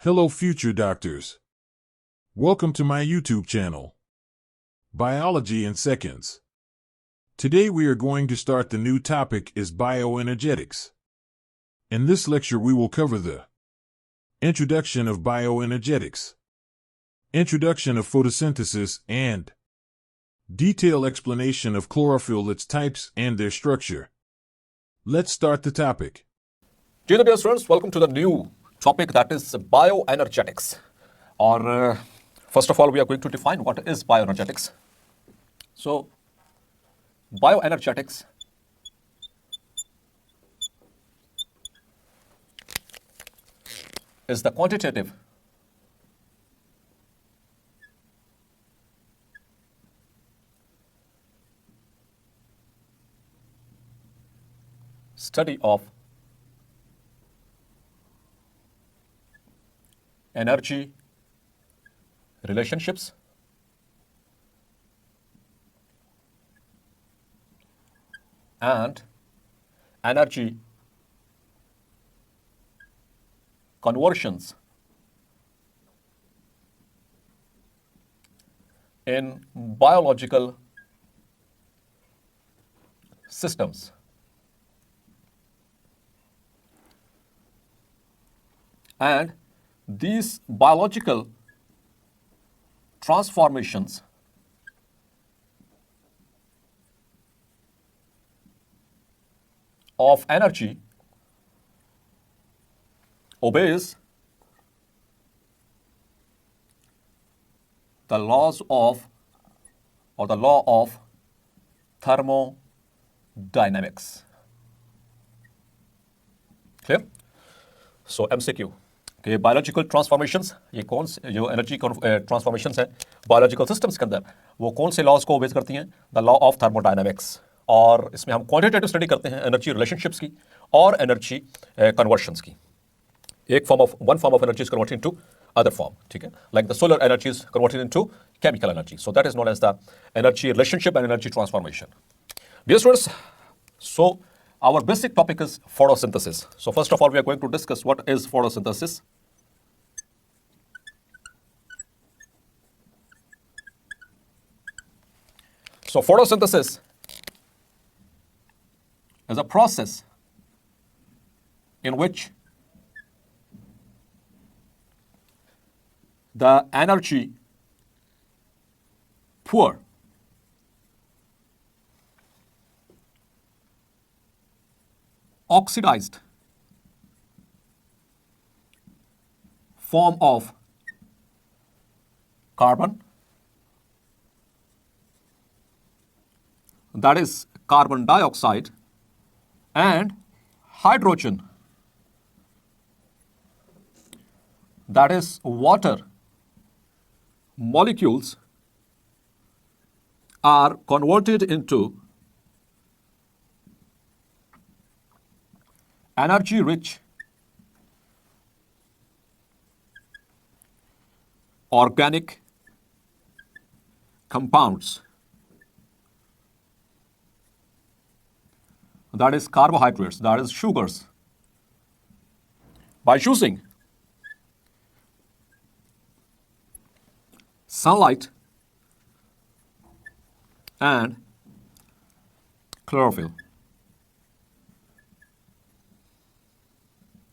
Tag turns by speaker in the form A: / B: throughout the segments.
A: Hello future doctors. Welcome to my YouTube channel, Biology in Seconds. Today we are going to start the new topic is bioenergetics. In this lecture we will cover the introduction of bioenergetics, introduction of photosynthesis, and detailed explanation of chlorophyll, its types, and their structure. Let's start the topic.
B: Dear students, welcome to the new topic, that is bioenergetics. Or first of all, we are going to define what is bioenergetics. So, bioenergetics is the quantitative study of energy relationships and energy conversions in biological systems. And these biological transformations of energy obeys the laws of, or the law of thermodynamics. Clear? So MCQ. कि biological transformations, ये कौन से जो energy transformations हैं biological systems के अंदर, वो कौन से लॉज को ओबेज करती हैं? The law of thermodynamics. और इसमें हम क्वांटिटेटिव स्टडी करते हैं एनर्जी रिलेशनशिप्स की और एनर्जी कन्वर्शंस की. One form of energy is converted into other form, ठीक है, like the solar energy is converted into chemical energy. So that is known as the energy relationship and energy transformation. Dear students, so our basic topic is photosynthesis. So first of all, we are going to discuss what is photosynthesis. So photosynthesis is a process in which the energy poor oxidized form of carbon, that is carbon dioxide, and hydrogen, that is water molecules, are converted into energy-rich organic compounds, that is carbohydrates, that is sugars, by using sunlight and chlorophyll.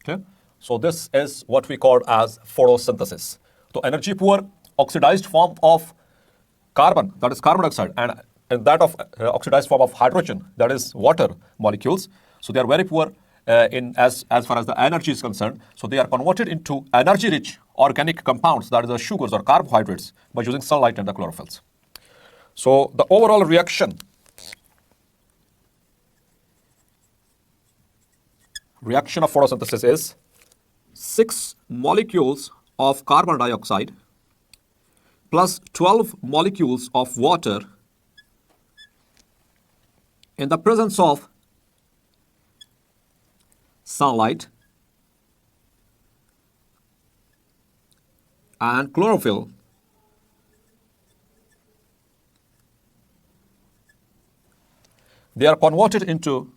B: Okay, so this is what we call as photosynthesis. So energy poor oxidized form of carbon, that is carbon dioxide, and that of oxidized form of hydrogen, that is water molecules. So they are very poor in as far as the energy is concerned. So they are converted into energy rich organic compounds, that is the sugars or carbohydrates, by using sunlight and the chlorophylls. So the overall reaction of photosynthesis is 6 molecules of carbon dioxide plus 12 molecules of water in the presence of sunlight and chlorophyll. They are converted into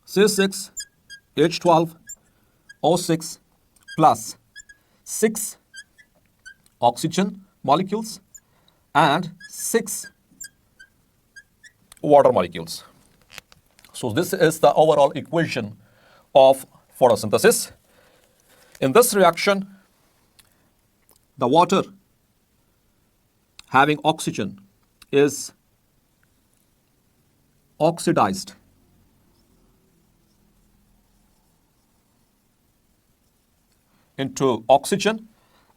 B: C6H12 O6 plus 6 oxygen molecules and 6 water molecules. So this is the overall equation of photosynthesis. In this reaction, the water having oxygen is oxidized into oxygen,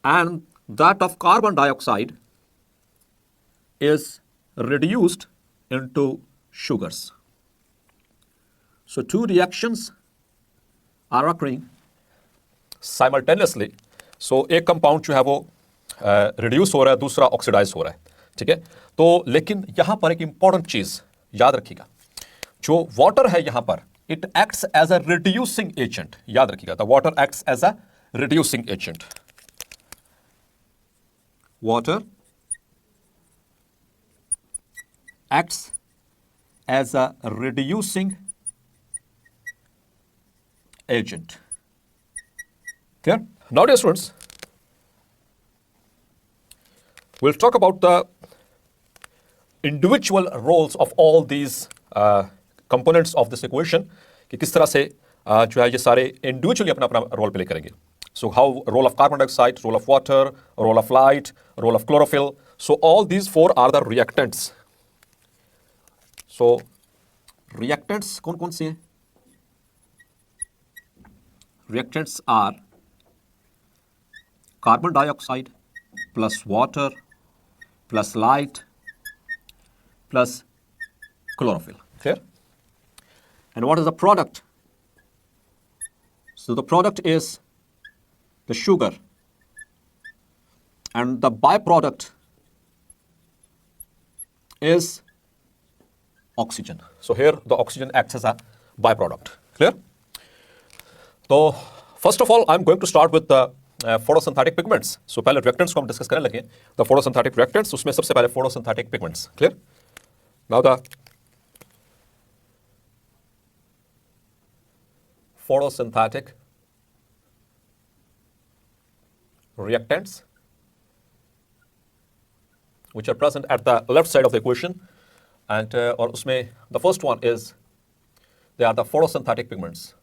B: and that of carbon dioxide is reduced into sugars. So two reactions are occurring simultaneously. So एक compound जो है वो reduce हो रहा है, दूसरा oxidise हो रहा है, ठीक है। तो लेकिन यहां पर एक इंपॉर्टेंट चीज याद रखिएगा, जो वाटर है यहां पर it acts as a reducing agent, याद रखिएगा, the water acts as a reducing agent. Water acts as a reducing agent. Clear? Now, dear students, we'll talk about the individual roles of all these components of this equation, कि किस तरह से जो है ये सारे individually अपना अपना रोल प्ले करेंगे. So how role of carbon dioxide, role of water, role of light, role of chlorophyll. So all these four are the reactants. So reactants कौन कौन से हैं? Reactants are carbon dioxide plus water plus light plus chlorophyll. Clear? And what is the product? So the product is the sugar, and the byproduct is oxygen. So here the oxygen acts as a byproduct. Clear? So first of all, I'm going to start with the photosynthetic pigments. So पहले reactants को हम discuss करने लगे. The photosynthetic reactants, उसमें सबसे पहले photosynthetic pigments. Clear? Now the photosynthetic reactants which are present at the left side of the equation, and और उसमें the first one is they are the photosynthetic pigments.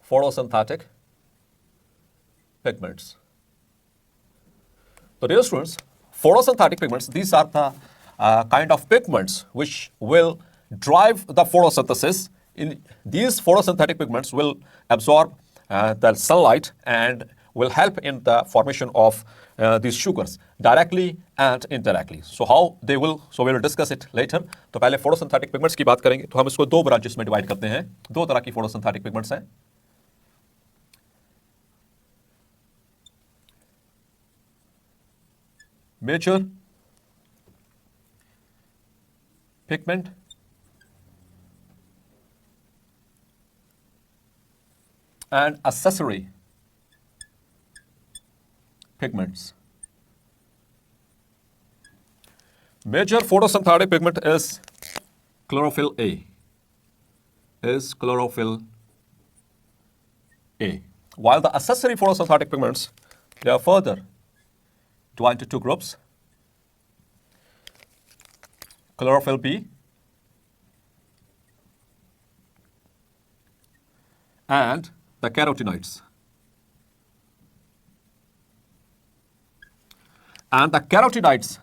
B: Photosynthetic pigments. So dear students, photosynthetic pigments, these are the kind of pigments which will drive the photosynthesis. In these photosynthetic pigments will absorb the sunlight and will help in the formation of these sugars directly and indirectly. So how they will, so we will discuss it later. तो पहले photosynthetic pigments की बात करेंगे, तो हम इसको दो branches में डिवाइड करते हैं. दो तरह की photosynthetic pigments हैं. Major pigment and accessory pigments. Major photosynthetic pigment is chlorophyll A. Is chlorophyll A. While the accessory photosynthetic pigments, they are further divided into two groups. Chlorophyll B and the carotenoids. And the carotenoids,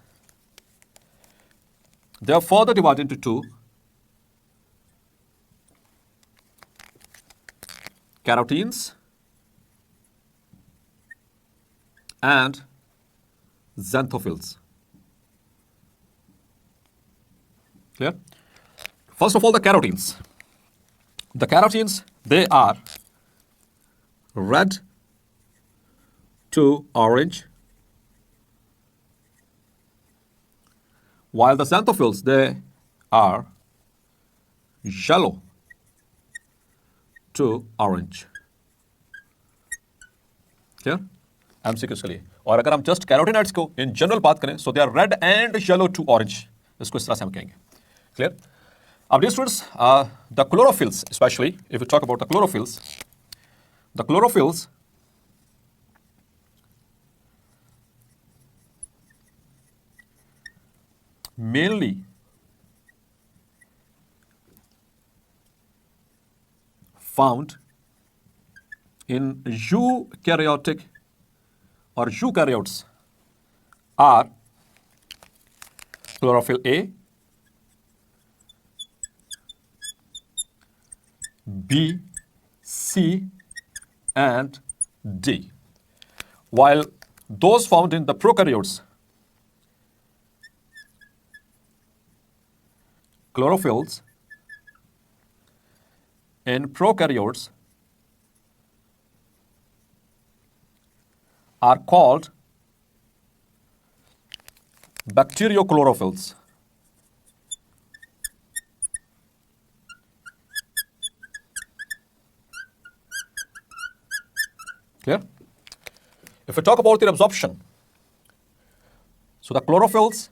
B: they are further divided into two. Carotenes and xanthophylls. Clear? First of all, the carotenes. The carotenes, they are red to orange, while the xanthophylls, they are yellow to orange. Clear? MCQs के लिए. और अगर हम just carotenoids को in general बात करें, so they are red and yellow to orange. इसको इस तरह से हम कहेंगे. Clear? Dear students, the chlorophylls, especially if we talk about the chlorophylls mainly found in eukaryotic or eukaryotes are chlorophyll A, B, C, and D. While those found in the prokaryotes, chlorophylls in prokaryotes are called bacteriochlorophylls. Clear? If we talk about their absorption, so the chlorophylls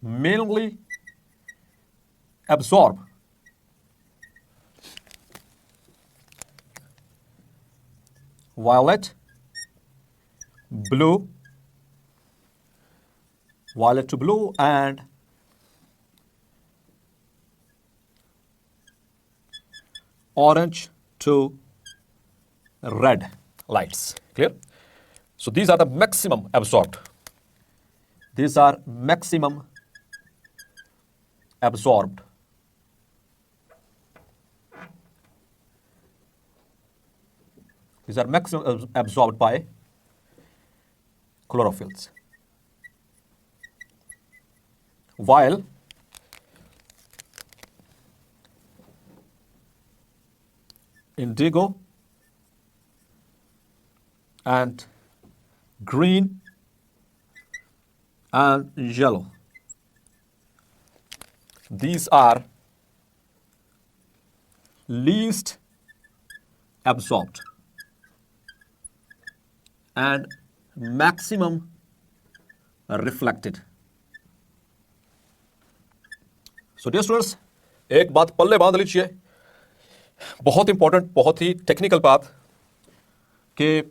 B: mainly absorb violet, blue, violet to blue, and orange to red lights. Clear? So these are the maximum absorbed. These are maximum absorbed. These are maximum absorbed by chlorophylls. While indigo and green and yellow, these are least absorbed and maximum reflected. So dear students, एक बात पल्ले बांध लीजिए, बहुत important, बहुत ही technical बात, कि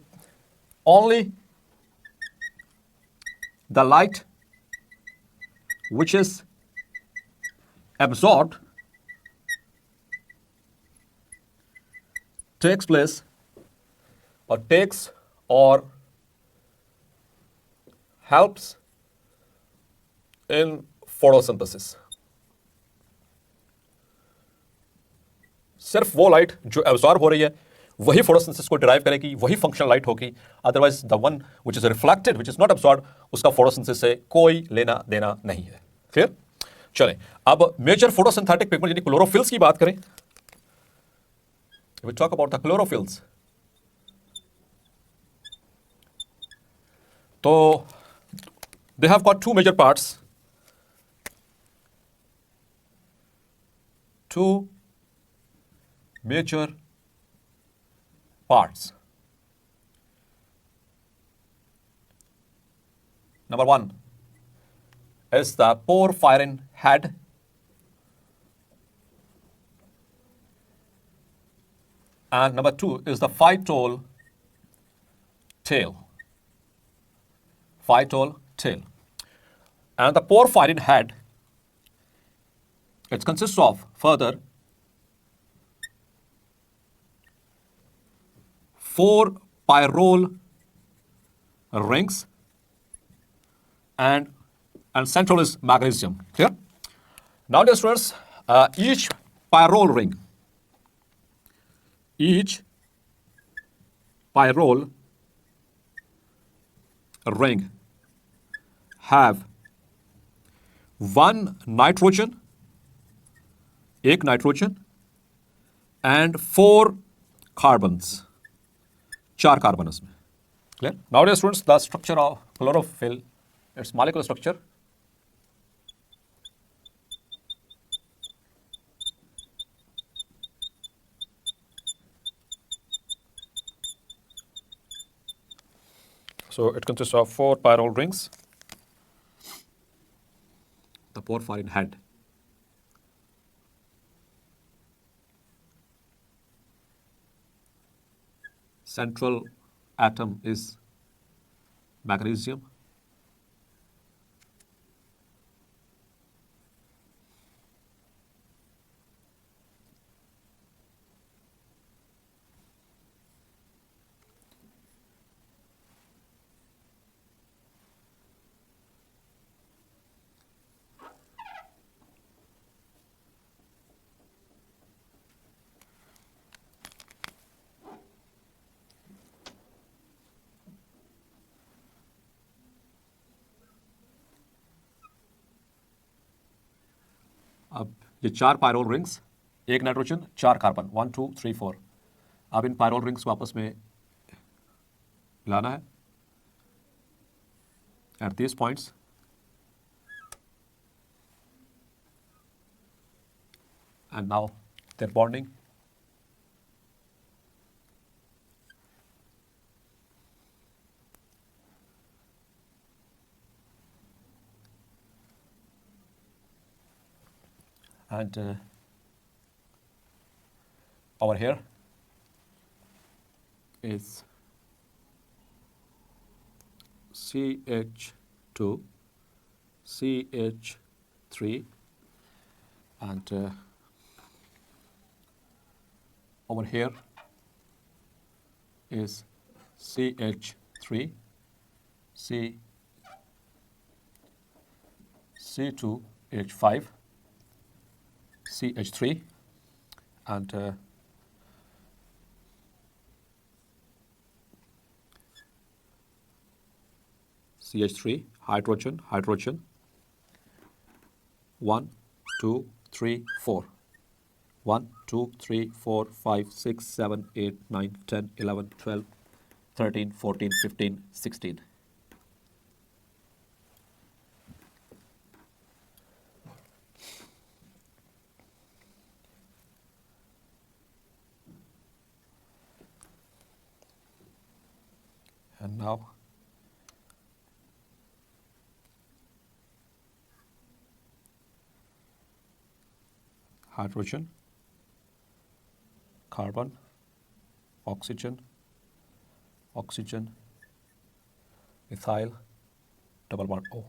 B: only the light which is absorbed takes place or takes or helps in photosynthesis. सिर्फ वो लाइट जो एब्जॉर्ब हो रही है वही फोटोसिंथेसिस को डिराइव करेगी, वही फंक्शनल लाइट होगी. Otherwise the one which is reflected, which is not absorb, उसका फोटोसिंथेसिस से कोई लेना देना नहीं है. क्लियर? चलें, अब मेजर फोटोसिंथेटिक पिगमेंट यानी क्लोरोफिल्स की बात करें. We talk about the chlorophylls, तो they have got two major parts. Two major parts. Number one is the porphyrin head, and number two is the phytol tail. Phytol tail. And the porphyrin head, it consists of further 4 pyrrole rings, and central is magnesium. Clear? Now dear students, each pyrrole ring have one nitrogen, एक nitrogen, and 4 carbons, 4 carbon इसमें. Clear? Now dear students, the structure of chlorophyll, its molecular structure. So it consists of 4 pyrrole rings. The porphyrin head. Central atom is magnesium. अब ये 4 pyrrole rings, एक nitrogen 4 carbon, 1 2 3 4। अब इन pyrrole rings को आपस में मिलाना है at these points, and now they're bonding. And over here is CH2, CH3, and over here is CH3, C2H5, CH3, and CH3, hydrogen, hydrogen, 1 2 3 4, 1 2 3 4 5 6 7 8 9 10 11 12 13 14 15 16. And now hydrogen, carbon, oxygen, oxygen, ethyl, double bond O.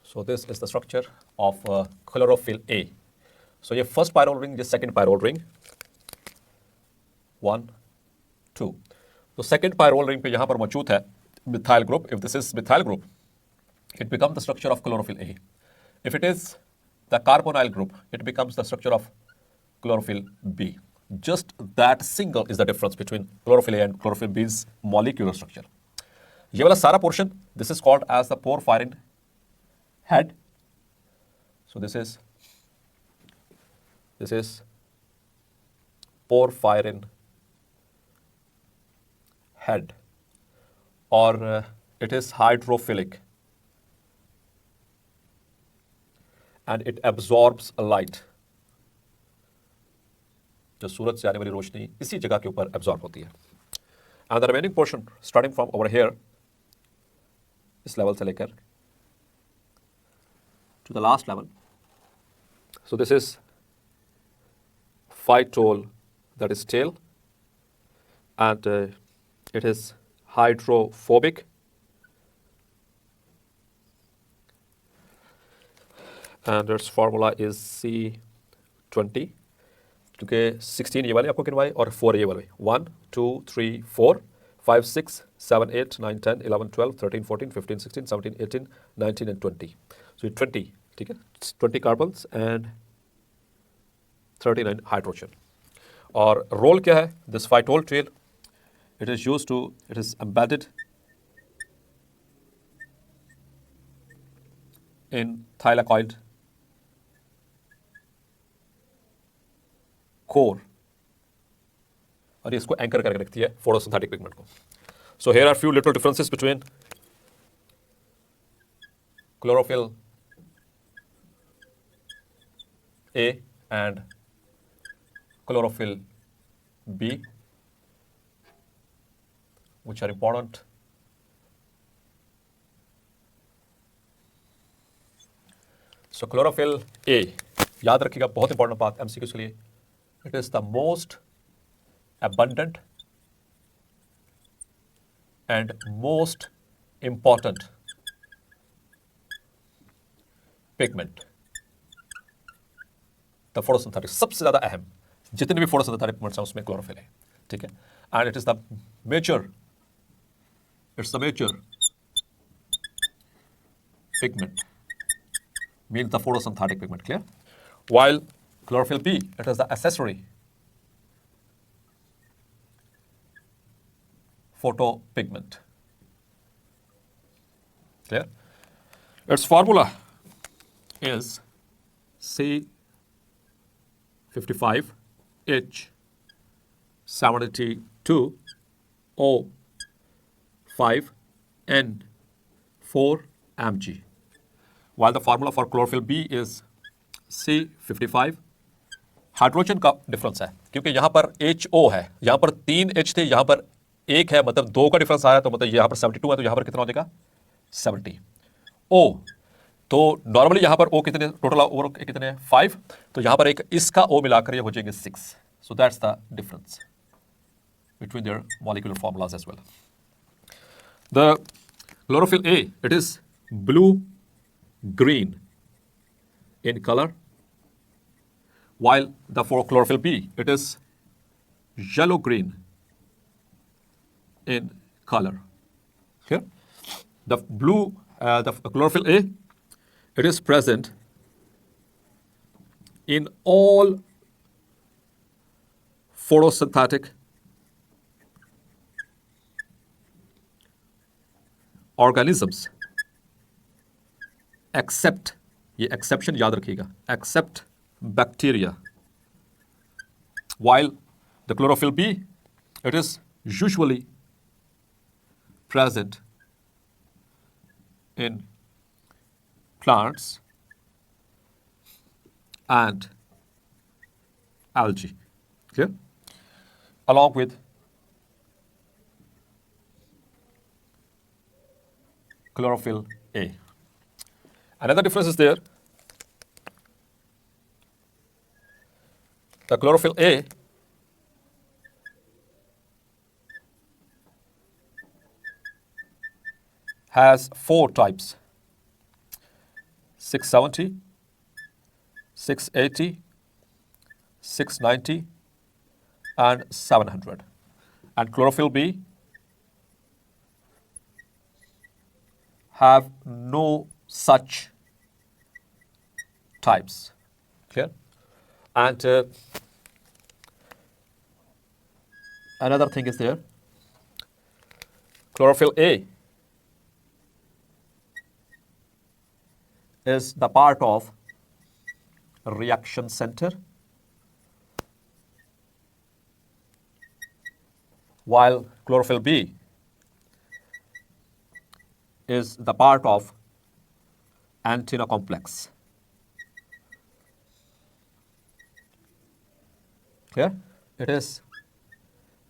B: So this is the structure of chlorophyll A. So ये first pyrrole ring, ये second pyrrole ring, 1 2. तो second pyrrole ring पे यहाँ पर मौजूद है methyl group. If this is methyl group, it becomes the structure of chlorophyll A. If it is the carbonyl group, it becomes the structure of chlorophyll B. Just that single is the difference between chlorophyll A and chlorophyll B's molecular structure. ये वाला सारा portion, this is called as the porphyrin head. So this is porphyrin head, or it is hydrophilic, and it absorbs light. जो सूरज से आने वाली रोशनी इसी जगह के ऊपर absorb होती है. And the remaining portion starting from over here, इस level से लेकर to the last level. So this is phytol, that is tail, and it is hydrophobic, and its formula is C20, क्योंकि 16 ये वाले आपको गिनवाए और 4 ये वाले, 1 2 3 4 5 6 7 8 9 10 11 12 13 14 15 16 17 18 19 and 20. So 20, ठीक है, 20 carbons and 39 hydrogen. और role क्या है? This phytol tail, it is embedded in thylakoid core, और ये इसको एंकर करके रखती है photosynthetic pigment को. So here are few little differences between chlorophyll A and chlorophyll B, which are important. So chlorophyll A, याद रखिएगा, बहुत इंपॉर्टेंट बात एमसीक्यू के लिए, it is the most abundant and most important pigment, the photosynthetic, सबसे ज्यादा अहम, जितने भी photosynthetic pigments हैं उसमें क्लोरोफिल है, ठीक है, and it is the major, it's the major pigment, means the photosynthetic pigment, clear? While chlorophyll B, it is the accessory photopigment, clear? Its formula is C55H72O5N4Mg, while the formula for chlorophyll B is C55. Hydrogen का difference है, क्योंकि यहां पर HO है, यहां पर 3 H थे, यहां पर 1 है, मतलब 2 का डिफरेंस आया, तो मतलब यहां पर 72 है, तो यहां पर कितना हो जाएगा 70. O, तो नॉर्मली यहां पर O कितने, टोटल ओवर कितने हैं 5, तो यहां पर एक इसका O मिलाकर ये हो जाएंगे 6. So that's the difference between their molecular formulas as well. The chlorophyll A, it is blue green in color, while the for chlorophyll B, it is yellow green in color. Here, the blue, the chlorophyll A, it is present in all photosynthetic organisms except, ये exception याद रखिएगा, except bacteria. While the chlorophyll B, it is usually present in plants and algae, clear? Along with chlorophyll A. Another difference is there. The chlorophyll A has 4 types: 670, 680, 690, and 700. And chlorophyll B have no such types, clear? And another thing is there, chlorophyll A is the part of reaction center, while chlorophyll B is the part of antenna complex. Clear? It is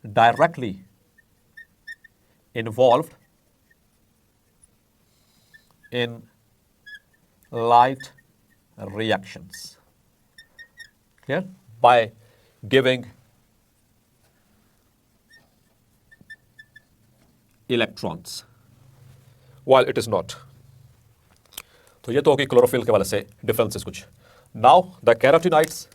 B: directly involved in light reactions. Clear? By giving electrons, while it is not. तो ये तो होगी chlorophyll के वाले से differences कुछ. Now the carotenoids.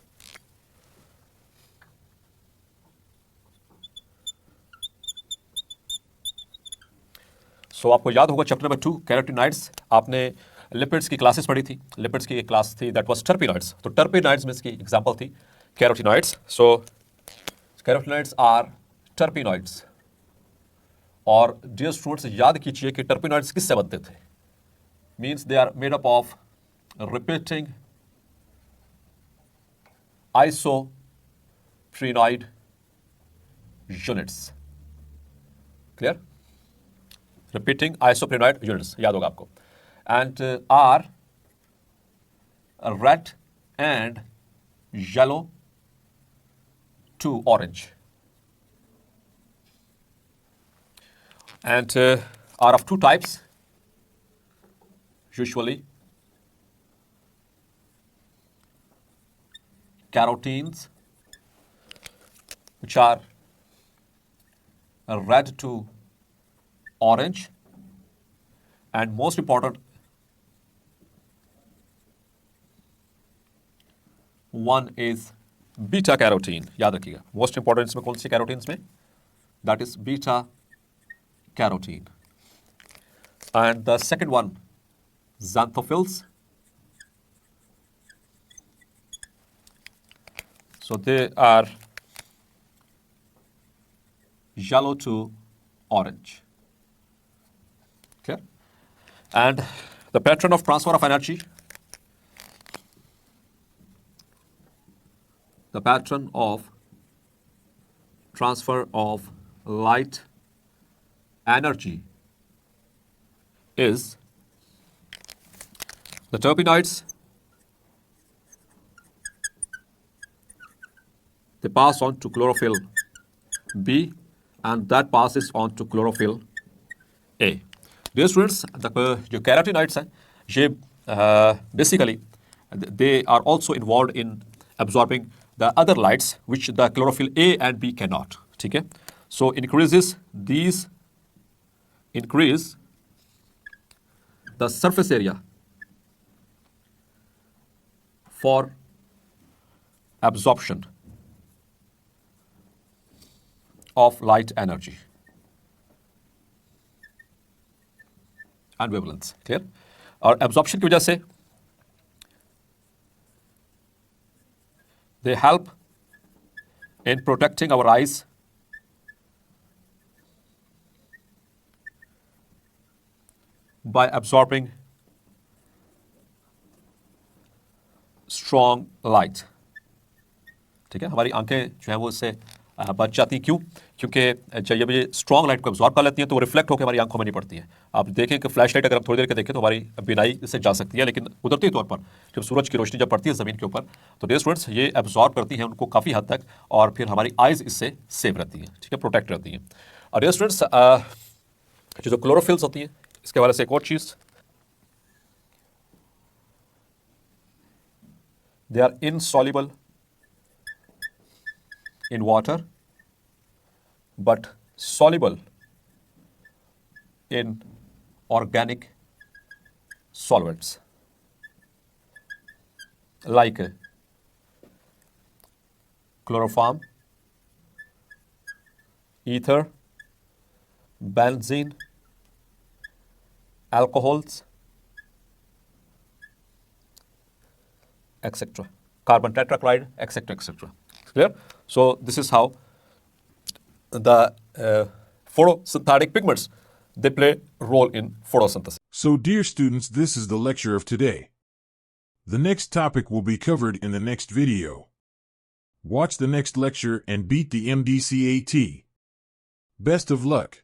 B: सो आपको याद होगा चैप्टर नंबर 2 कैरोटीनॉइड्स, आपने लिपिड्स की क्लासेस पढ़ी थी. लिपिड्स की एक क्लास थी दैट वाज टर्पेनॉइड्स. तो टर्पेनॉइड्स में इसकी एग्जांपल थी carotenoids. So carotenoids are terpenoids. और डियर स्टूडेंट्स, याद कीजिए कि टर्पेनॉइड्स किससे बनते थे. Means they are made up of repeating isoprenoid units. Clear? Repeating isoprenoid units, याद होगा आपको. And are red and yellow to orange. And are of 2 types, usually carotenes, which are red to orange, and most important one is beta carotene. याद रखिएगा most important इसमें कौन सी carotenes में, that is beta carotene. And the second one, xanthophylls. So they are yellow to orange. Clear? And the pattern of transfer of energy, the pattern of transfer of light energy is the terpenoids, they pass on to chlorophyll B and that passes on to chlorophyll A. Dear students, the carotenoids हैं, ये basically they are also involved in absorbing the other lights which the chlorophyll A and B cannot. ठीक है? So these increase the surface area for absorption of light energy and wavelengths. Clear? और absorption की वजह से they help in protecting our eyes by absorbing strong light. ठीक है, हमारी आंखें जो है वो उससे बच जाती हैं. क्यों? क्योंकि जब ये स्ट्रॉन्ग लाइट को एब्जॉर्ब कर लेती हैं तो वो रिफ्लेक्ट होकर हमारी आंखों में नहीं पड़ती है. आप देखें कि फ्लैश लाइट अगर हम थोड़ी देर के देखें तो हमारी बिनाई इससे जा सकती है, लेकिन कुदरती तौर पर जब सूरज की रोशनी जब पड़ती है ज़मीन के ऊपर तो डियर स्टूडेंट्स ये एब्जॉर्ब करती हैं उनको काफ़ी हद तक, और फिर हमारी आइज़ इससे सेव रहती हैं. ठीक है, प्रोटेक्ट रहती हैं. और डियर स्टूडेंट्स जो क्लोरोफिल्स होती हैं इसके हवाले से एक और चीज़, they are insoluble in water but soluble in organic solvents like chloroform, ether, benzene, alcohols, etc. Carbon tetrachloride, etc., etc. Clear? So this is how the photosynthetic pigments, they play a role in photosynthesis.
A: So dear students, this is the lecture of today. The next topic will be covered in the next video. Watch the next lecture and beat the MDCAT. Best of luck.